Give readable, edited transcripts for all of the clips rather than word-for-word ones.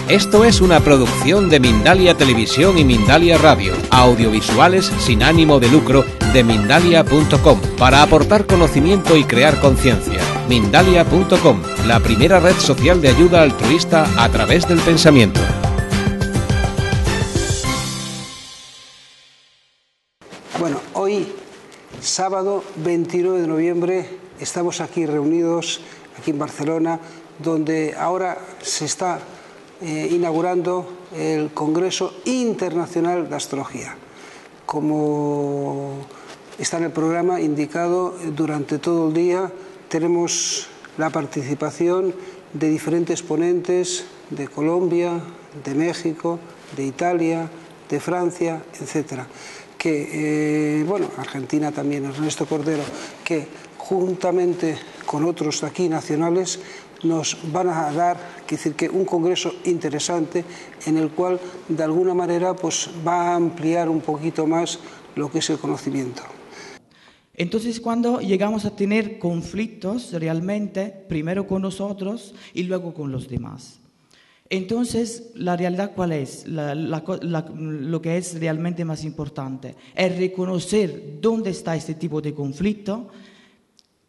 Esto es una producción de Mindalia Televisión y Mindalia Radio, audiovisuales sin ánimo de lucro de Mindalia.com, para aportar conocimiento y crear conciencia. Mindalia.com, la primera red social de ayuda altruista a través del pensamiento. Bueno, hoy, sábado 29 de noviembre, estamos aquí reunidos, aquí en Barcelona, donde ahora se está inaugurando el Congreso Internacional de Astrología. Como está en el programa indicado, durante todo el día tenemos la participación de diferentes ponentes de Colombia, de México, de Italia, de Francia, etcétera. Argentina también, Ernesto Cordero, que juntamente con otros aquí nacionales nos van a dar, un congreso interesante en el cual de alguna manera pues va a ampliar un poquito más lo que es el conocimiento. Entonces, cuando llegamos a tener conflictos realmente, primero con nosotros y luego con los demás. Entonces, la realidad, ¿cuál es? Lo que es realmente más importante es reconocer dónde está este tipo de conflicto,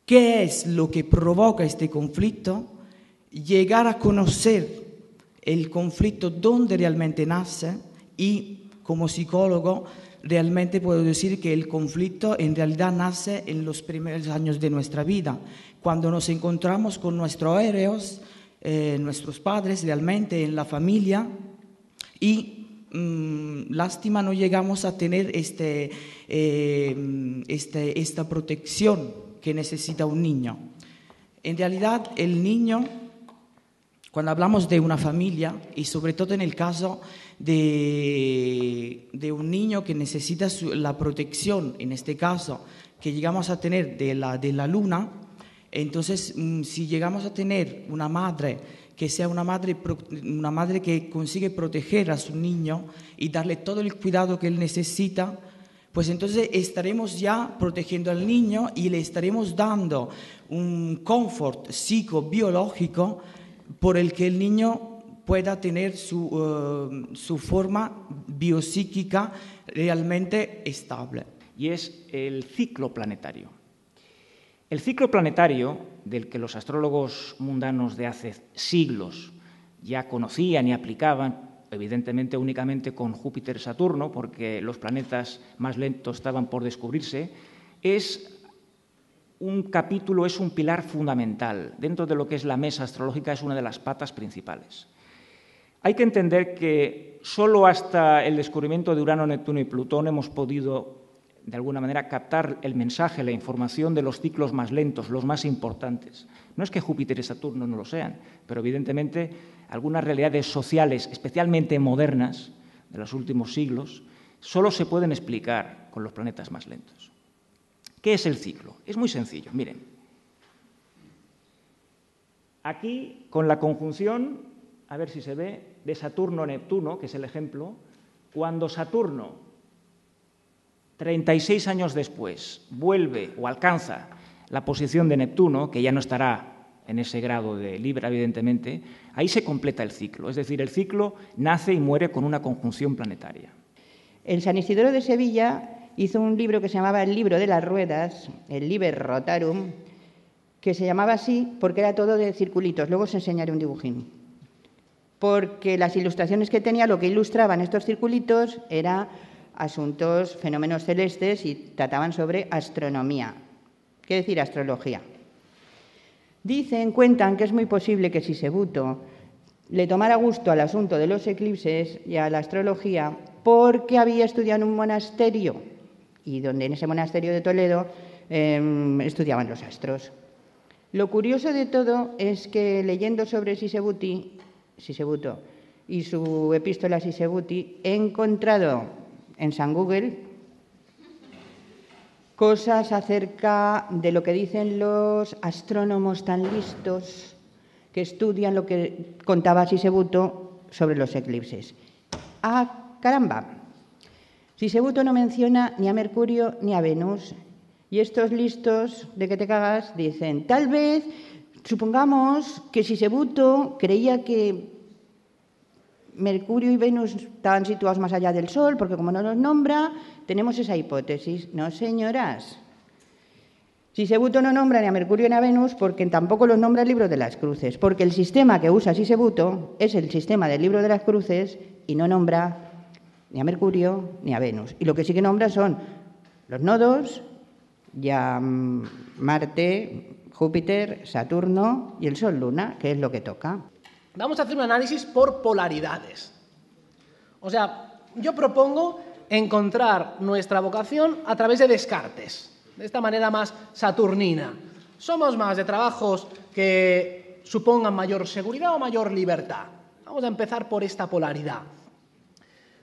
qué es lo que provoca este conflicto, llegar a conocer el conflicto dónde realmente nace y, como psicólogo, realmente puedo decir que el conflicto en realidad nace en los primeros años de nuestra vida, cuando nos encontramos con nuestros héroes, nuestros padres realmente en la familia y lástima no llegamos a tener esta protección que necesita un niño. En realidad el niño, cuando hablamos de una familia y sobre todo en el caso de un niño que necesita la protección, en este caso que llegamos a tener de la luna, entonces si llegamos a tener una madre que sea una madre que consigue proteger a su niño y darle todo el cuidado que él necesita, pues entonces estaremos ya protegiendo al niño y le estaremos dando un confort psicobiológico por el que el niño pueda tener su forma biopsíquica realmente estable. Y es el ciclo planetario. El ciclo planetario, del que los astrólogos mundanos de hace siglos ya conocían y aplicaban, evidentemente únicamente con Júpiter y Saturno, porque los planetas más lentos estaban por descubrirse, es un capítulo, es un pilar fundamental. Dentro de lo que es la mesa astrológica es una de las patas principales. Hay que entender que solo hasta el descubrimiento de Urano, Neptuno y Plutón hemos podido, de alguna manera, captar el mensaje, la información de los ciclos más lentos, los más importantes. No es que Júpiter y Saturno no lo sean, pero evidentemente algunas realidades sociales, especialmente modernas, de los últimos siglos, solo se pueden explicar con los planetas más lentos. ¿Qué es el ciclo? Es muy sencillo, miren. Aquí, con la conjunción, a ver si se ve, de Saturno-Neptuno, que es el ejemplo, cuando Saturno, 36 años después, vuelve o alcanza la posición de Neptuno, que ya no estará en ese grado de Libra, evidentemente, ahí se completa el ciclo. Es decir, el ciclo nace y muere con una conjunción planetaria. En San Isidoro de Sevilla hizo un libro que se llamaba El libro de las ruedas, el Liber Rotarum, que se llamaba así porque era todo de circulitos. Luego os enseñaré un dibujín. Porque las ilustraciones que tenía, lo que ilustraban estos circulitos era asuntos, fenómenos celestes y trataban sobre astronomía. ¿Qué decir astrología? Cuentan que es muy posible que Sisebuto le tomara gusto al asunto de los eclipses y a la astrología porque había estudiado en un monasterio y donde en ese monasterio de Toledo estudiaban los astros. Lo curioso de todo es que leyendo sobre Sisebuto y su epístola Sisebuti, he encontrado en San Google cosas acerca de lo que dicen los astrónomos tan listos que estudian lo que contaba Sisebuto sobre los eclipses. ¡Ah, caramba! Sisebuto no menciona ni a Mercurio ni a Venus. Y estos listos de que te cagas dicen, tal vez, supongamos que Sisebuto creía que Mercurio y Venus estaban situados más allá del Sol, porque como no los nombra, tenemos esa hipótesis. No, señoras. Sisebuto no nombra ni a Mercurio ni a Venus porque tampoco los nombra el libro de las cruces, porque el sistema que usa Sisebuto es el sistema del libro de las cruces y no nombra ni a Mercurio ni a Venus. Y lo que sí que nombra son los nodos, ya Marte, Júpiter, Saturno y el Sol-Luna, que es lo que toca. Vamos a hacer un análisis por polaridades. O sea, yo propongo encontrar nuestra vocación a través de Descartes, de esta manera más saturnina. ¿Somos más de trabajos que supongan mayor seguridad o mayor libertad? Vamos a empezar por esta polaridad.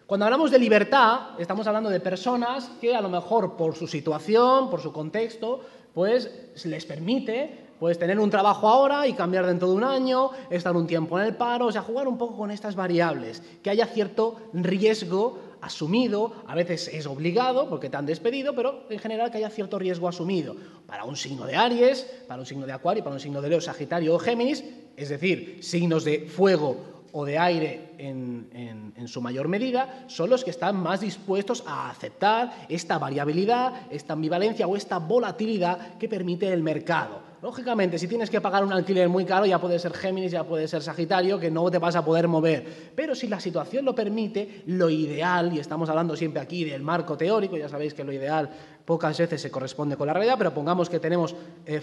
Cuando hablamos de libertad, estamos hablando de personas que a lo mejor por su situación, por su contexto, pues les permite tener un trabajo ahora y cambiar dentro de un año, estar un tiempo en el paro, o sea, jugar un poco con estas variables, que haya cierto riesgo asumido, a veces es obligado porque te han despedido, pero en general que haya cierto riesgo asumido. Para un signo de Aries, para un signo de Acuario, para un signo de Leo, Sagitario o Géminis, es decir, signos de fuego o de aire en su mayor medida, son los que están más dispuestos a aceptar esta variabilidad, esta ambivalencia o esta volatilidad que permite el mercado. Lógicamente, si tienes que pagar un alquiler muy caro, ya puede ser Géminis, ya puede ser Sagitario, que no te vas a poder mover. Pero si la situación lo permite, lo ideal, y estamos hablando siempre aquí del marco teórico, ya sabéis que lo ideal pocas veces se corresponde con la realidad, pero pongamos que tenemos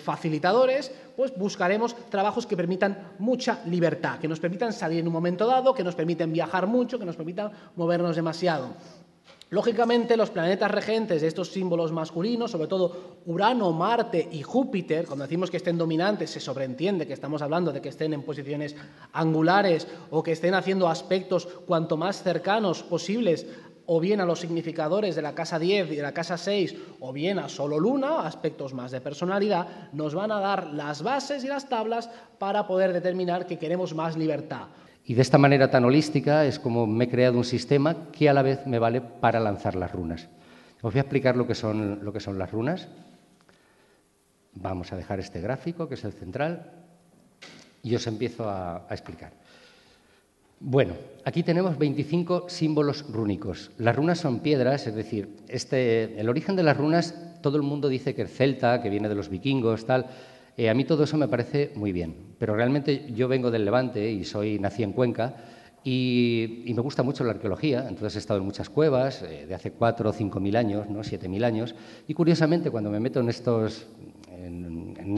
facilitadores, pues buscaremos trabajos que permitan mucha libertad, que nos permitan salir en un momento dado, que nos permitan viajar mucho, que nos permitan movernos demasiado. Lógicamente, los planetas regentes de estos símbolos masculinos, sobre todo Urano, Marte y Júpiter, cuando decimos que estén dominantes, se sobreentiende que estamos hablando de que estén en posiciones angulares o que estén haciendo aspectos cuanto más cercanos posibles o bien a los significadores de la casa 10 y de la casa 6, o bien a solo Luna, aspectos más de personalidad, nos van a dar las bases y las tablas para poder determinar que queremos más libertad. Y de esta manera tan holística es como me he creado un sistema que a la vez me vale para lanzar las runas. Os voy a explicar lo que son las runas. Vamos a dejar este gráfico, que es el central, y os empiezo a explicar. Bueno, aquí tenemos 25 símbolos rúnicos. Las runas son piedras, es decir, el origen de las runas, todo el mundo dice que es celta, que viene de los vikingos, tal. A mí todo eso me parece muy bien, pero realmente yo vengo del Levante y nací en Cuenca y me gusta mucho la arqueología, entonces he estado en muchas cuevas de hace 4 o 5.000 años, ¿no? 7.000 años, y curiosamente cuando me meto en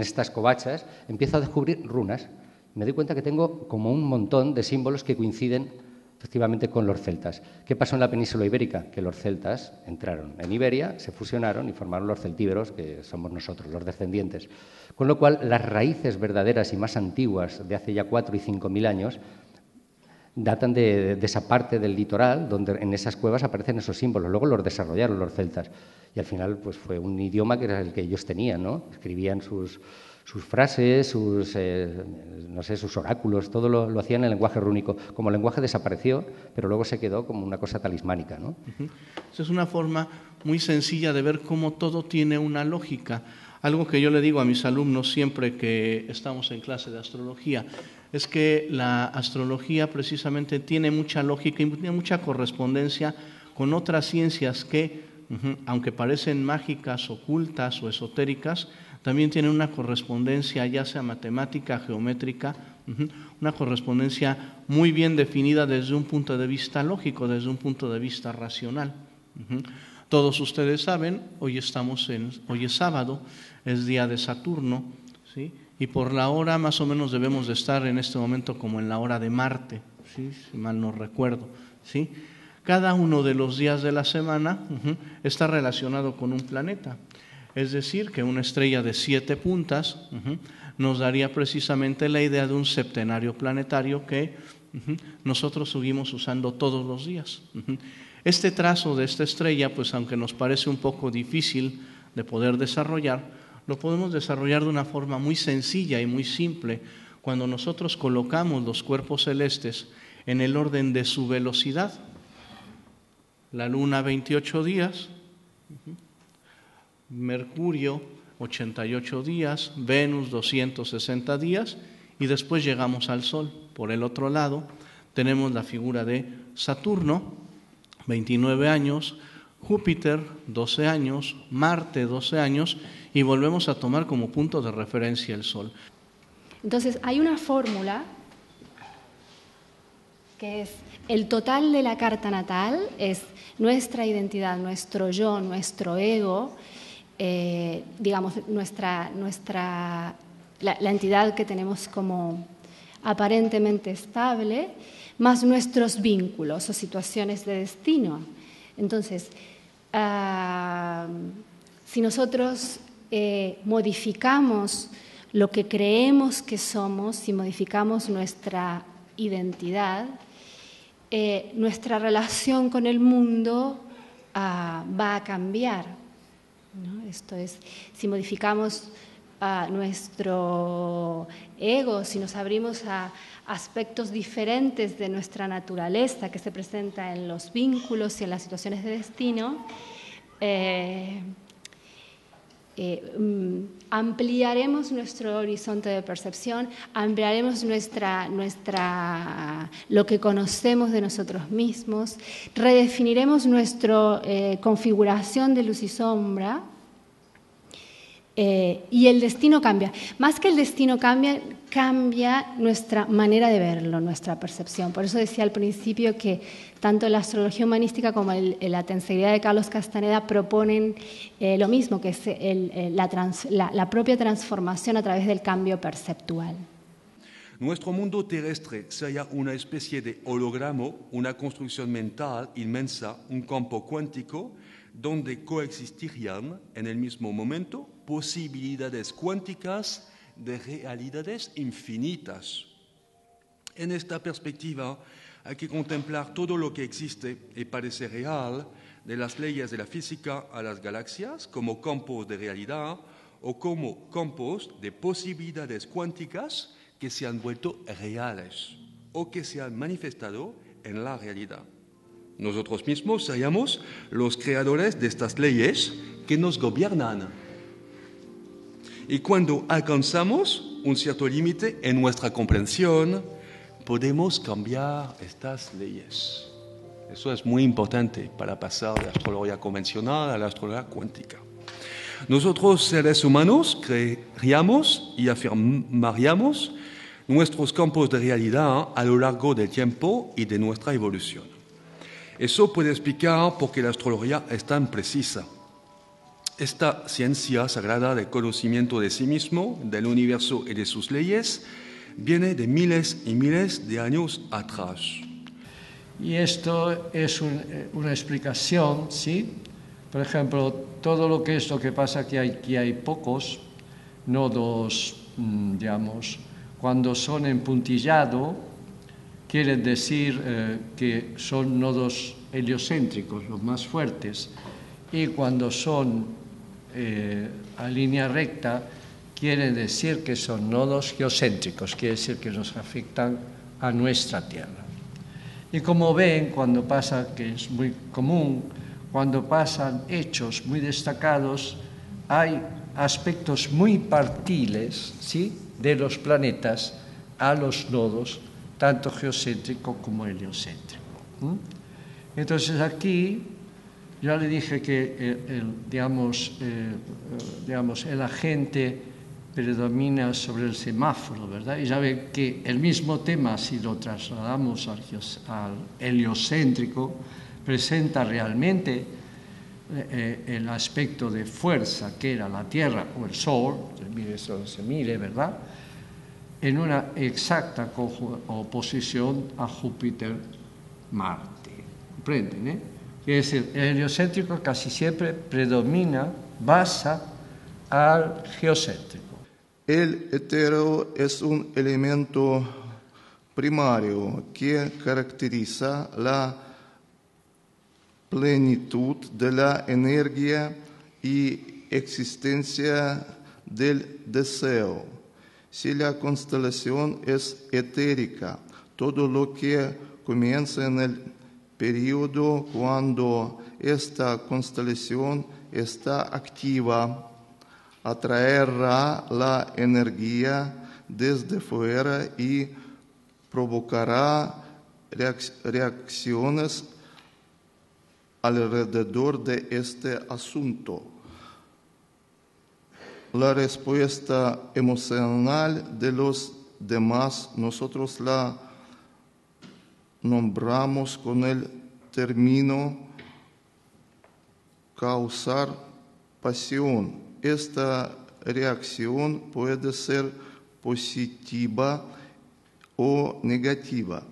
estas covachas empiezo a descubrir runas. Me doy cuenta que tengo como un montón de símbolos que coinciden efectivamente con los celtas. ¿Qué pasó en la península ibérica? Que los celtas entraron en Iberia, se fusionaron y formaron los celtíberos, que somos nosotros, los descendientes. Con lo cual, las raíces verdaderas y más antiguas de hace ya 4 y 5.000 años datan de esa parte del litoral donde en esas cuevas aparecen esos símbolos. Luego los desarrollaron los celtas y al final pues fue un idioma que era el que ellos tenían, ¿no? Escribían sus frases, sus oráculos, todo lo hacían en el lenguaje rúnico. Como lenguaje desapareció, pero luego se quedó como una cosa talismánica, ¿no? Esa es una forma muy sencilla de ver cómo todo tiene una lógica. Algo que yo le digo a mis alumnos siempre que estamos en clase de astrología es que la astrología precisamente tiene mucha lógica y tiene mucha correspondencia con otras ciencias que, aunque parecen mágicas, ocultas o esotéricas, también tienen una correspondencia, ya sea matemática, geométrica, una correspondencia muy bien definida desde un punto de vista lógico, desde un punto de vista racional. Todos ustedes saben, hoy es sábado, es día de Saturno, ¿sí? Y por la hora más o menos debemos de estar en este momento como en la hora de Marte, ¿sí? Si mal no recuerdo, ¿sí? Cada uno de los días de la semana está relacionado con un planeta. Es decir, que una estrella de 7 puntas nos daría precisamente la idea de un septenario planetario que nosotros seguimos usando todos los días. Este trazo de esta estrella, pues aunque nos parece un poco difícil de poder desarrollar, lo podemos desarrollar de una forma muy sencilla y muy simple cuando nosotros colocamos los cuerpos celestes en el orden de su velocidad. La Luna 28 días, Mercurio 88 días, Venus 260 días y después llegamos al Sol. Por el otro lado tenemos la figura de Saturno, 29 años, Júpiter, 12 años, Marte, 12 años, y volvemos a tomar como punto de referencia el Sol. Entonces, hay una fórmula que es el total de la carta natal, es nuestra identidad, nuestro yo, nuestro ego, digamos, la entidad que tenemos como aparentemente estable, más nuestros vínculos o situaciones de destino. Entonces, si nosotros modificamos lo que creemos que somos, si modificamos nuestra identidad, nuestra relación con el mundo va a cambiar, ¿no? Esto es, si modificamos nuestro ego, si nos abrimos a aspectos diferentes de nuestra naturaleza que se presenta en los vínculos y en las situaciones de destino, ampliaremos nuestro horizonte de percepción, ampliaremos lo que conocemos de nosotros mismos, redefiniremos nuestra configuración de luz y sombra, y el destino cambia. Más que el destino cambia nuestra manera de verlo, nuestra percepción. Por eso decía al principio que tanto la astrología humanística como la tensegridad de Carlos Castaneda proponen lo mismo, que es la propia transformación a través del cambio perceptual. Nuestro mundo terrestre sería una especie de holograma, una construcción mental inmensa, un campo cuántico, donde coexistirían en el mismo momento posibilidades cuánticas de realidades infinitas. En esta perspectiva hay que contemplar todo lo que existe y parece real, de las leyes de la física a las galaxias, como campos de realidad o como campos de posibilidades cuánticas que se han vuelto reales o que se han manifestado en la realidad. Nosotros mismos seríamos los creadores de estas leyes que nos gobiernan. Y cuando alcanzamos un cierto límite en nuestra comprensión, podemos cambiar estas leyes. Eso es muy importante para pasar de la astrología convencional a la astrología cuántica. Nosotros, seres humanos, crearíamos y afirmaríamos nuestros campos de realidad a lo largo del tiempo y de nuestra evolución. Eso puede explicar por qué la astrología es tan precisa. Esta ciencia sagrada del conocimiento de sí mismo, del universo y de sus leyes, viene de miles y miles de años atrás. Y esto es una explicación, ¿sí? Por ejemplo, todo lo que pasa que hay pocos nodos, digamos, cuando son en puntillado, quiere decir que son nodos heliocéntricos, los más fuertes, y cuando son a línea recta, quiere decir que son nodos geocéntricos, quiere decir que nos afectan a nuestra Tierra. Y como ven, cuando pasa, que es muy común, cuando pasan hechos muy destacados, hay aspectos muy partiles, ¿sí?, de los planetas a los nodos, tanto geocéntrico como heliocéntrico. Entonces aquí ya le dije que el agente predomina sobre el semáforo, ¿verdad? Y ya ven que el mismo tema, si lo trasladamos al heliocéntrico, presenta realmente el aspecto de fuerza que era la Tierra o el Sol, se mire, ¿verdad?, en una exacta oposición a Júpiter-Marte. ¿Comprenden? Quiere decir, el heliocéntrico casi siempre predomina, basa al geocéntrico. El etero es un elemento primario que caracteriza la plenitud de la energía y existencia del deseo. Si la constelación es etérica, todo lo que comienza en el periodo cuando esta constelación está activa atraerá la energía desde fuera y provocará reacciones alrededor de este asunto. La respuesta emocional de los demás nosotros la nombramos con el término causar pasión. Esta reacción puede ser positiva o negativa.